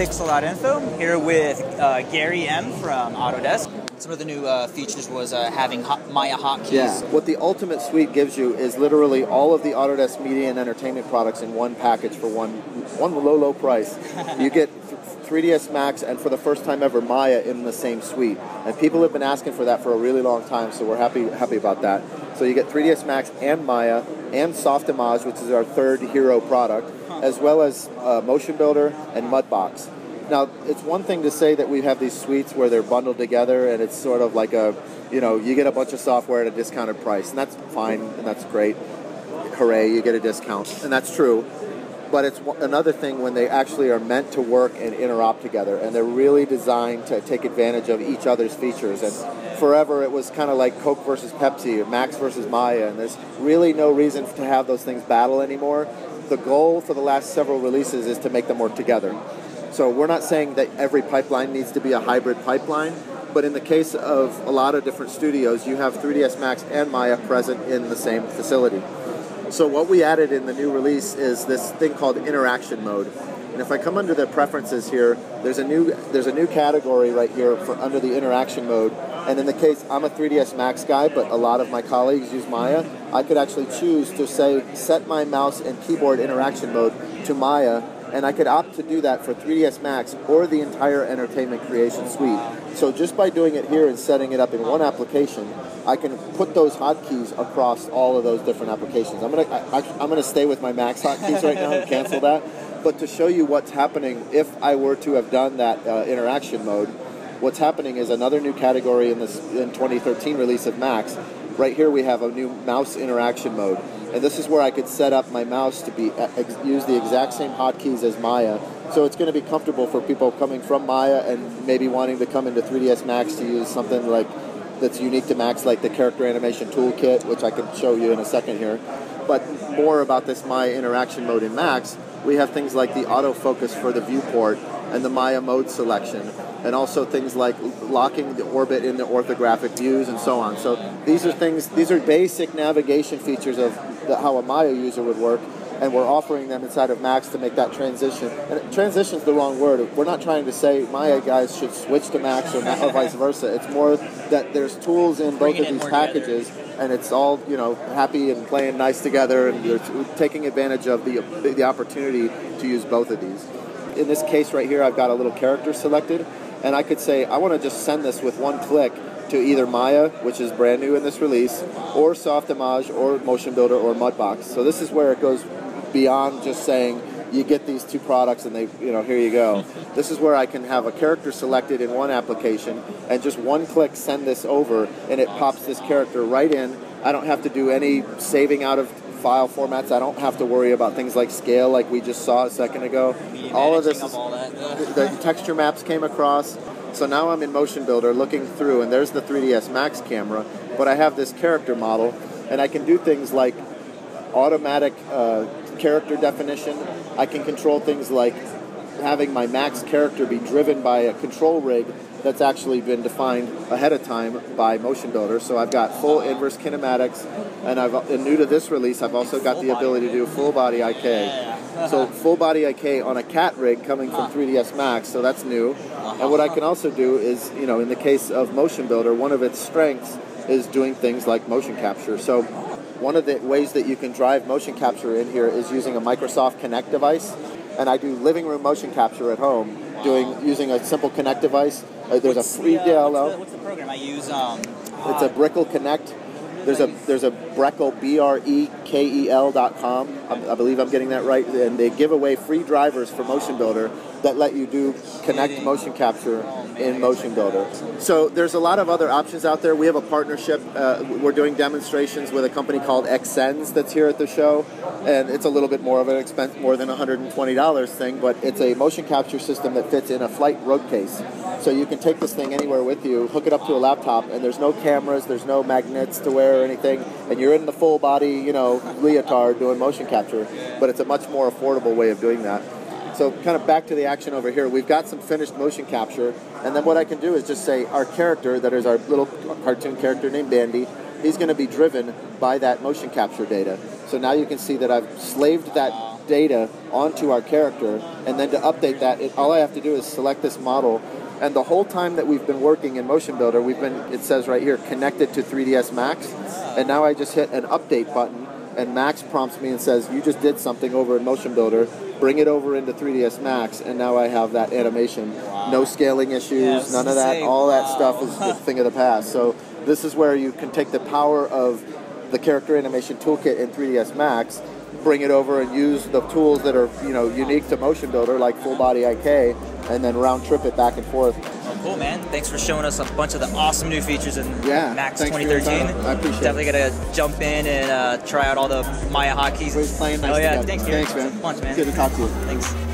Pixil.info, here with Gary M. from Autodesk. Some of the new features was having Maya HotKeys. Yeah, what the Ultimate Suite gives you is literally all of the Autodesk media and entertainment products in one package for one low price. You get 3ds Max and for the first time ever Maya in the same suite. And people have been asking for that for a really long time, so we're happy about that. So you get 3ds Max and Maya and Softimage, which is our third hero product, as well as Motion Builder and Mudbox. Now, it's one thing to say that we have these suites where they're bundled together and it's sort of like a, you get a bunch of software at a discounted price, and that's fine and that's great. Hooray, you get a discount, and that's true. But it's another thing when they actually are meant to work and interop together, and they're really designed to take advantage of each other's features. And forever it was kind of like Coke versus Pepsi, or Max versus Maya, and there's really no reason to have those things battle anymore. The goal for the last several releases is to make them work together. So we're not saying that every pipeline needs to be a hybrid pipeline, but in the case of a lot of different studios, you have 3ds Max and Maya present in the same facility. So what we added in the new release is this thing called interaction mode. And if I come under the preferences here, there's a new category right here for under the interaction mode. And in the case, I'm a 3ds Max guy, but a lot of my colleagues use Maya. I could actually choose to say, set my mouse and keyboard interaction mode to Maya, and I could opt to do that for 3ds Max or the entire entertainment creation suite. So just by doing it here and setting it up in one application, I can put those hotkeys across all of those different applications. I'm gonna stay with my Max hotkeys right now and cancel that. But to show you what's happening, if I were to have done that interaction mode, what's happening is another new category in 2013 release of Max. Right here we have a new mouse interaction mode. And this is where I could set up my mouse to use the exact same hotkeys as Maya. So it's going to be comfortable for people coming from Maya and maybe wanting to come into 3ds Max to use something like that's unique to Max, like the character animation toolkit, which I can show you in a second here. But more about this Maya interaction mode in Max, we have things like the autofocus for the viewport and the Maya mode selection, and also things like locking the orbit in the orthographic views and so on. So these are basic navigation features of how a Maya user would work, and we're offering them inside of Max to make that transition. And transition's the wrong word. We're not trying to say Maya guys should switch to Max or vice versa. It's more that there's tools in both of these packages, and it's all happy and playing nice together, and you're taking advantage of the opportunity to use both of these. In this case right here, I've got a little character selected, and I could say I want to just send this with one click to either Maya, which is brand new in this release, or Softimage, or Motion Builder, or Mudbox. So this is where it goes beyond just saying you get these two products and here you go. This is where I can have a character selected in one application and just one click send this over, and it pops this character right in. I don't have to do any saving out of file formats. I don't have to worry about things like scale like we just saw a second ago. All of this the texture maps came across. So now I'm in Motion Builder looking through, and there's the 3ds Max camera, but I have this character model, and I can do things like automatic character definition. I can control things like having my Max character be driven by a control rig that's actually been defined ahead of time by Motion Builder. So I've got full inverse kinematics, and new to this release, I've also got the ability to do full body IK. So full body IK on a cat rig coming from 3ds Max, so that's new. And what I can also do is, in the case of Motion Builder, one of its strengths is doing things like motion capture. So one of the ways that you can drive motion capture in here is using a Microsoft Kinect device. And I do living room motion capture at home using a simple Kinect device. There's a free DLL. What's the program I use? It's a Brekel Kinect. There's a Brekel, Brekel.com. I believe I'm getting that right. And they give away free drivers for Motion Builder that let you do Kinect motion capture in Motion Builder. So there's a lot of other options out there. We have a partnership. We're doing demonstrations with a company called Xsens that's here at the show. And it's a little bit more of an expense, more than $120 thing, but it's a motion capture system that fits in a flight road case. So you can take this thing anywhere with you, hook it up to a laptop, and there's no cameras, there's no magnets to wear or anything, and you're in the full body, leotard doing motion capture. But it's a much more affordable way of doing that. So kind of back to the action over here, we've got some finished motion capture, and then what I can do is just say our character, that is our little cartoon character named Bandy, he's going to be driven by that motion capture data. So now you can see that I've slaved that data onto our character, and then to update that, all I have to do is select this model. And the whole time that we've been working in Motion Builder, it says right here, connected to 3ds Max. And now I just hit an update button, and Max prompts me and says, you just did something over in Motion Builder, bring it over into 3ds Max, and now I have that animation. Wow. No scaling issues, none of that. All that stuff is a thing of the past. So this is where you can take the power of the character animation toolkit in 3ds Max, bring it over and use the tools that are unique to Motion Builder, like Full Body IK, and then round trip it back and forth. Oh, cool, man. Thanks for showing us a bunch of the awesome new features in Max 2013. I appreciate it. Definitely gotta jump in and try out all the Maya HotKeys. It was playing nice together. Thanks, man. Thanks, man. Good to talk to you. Thanks.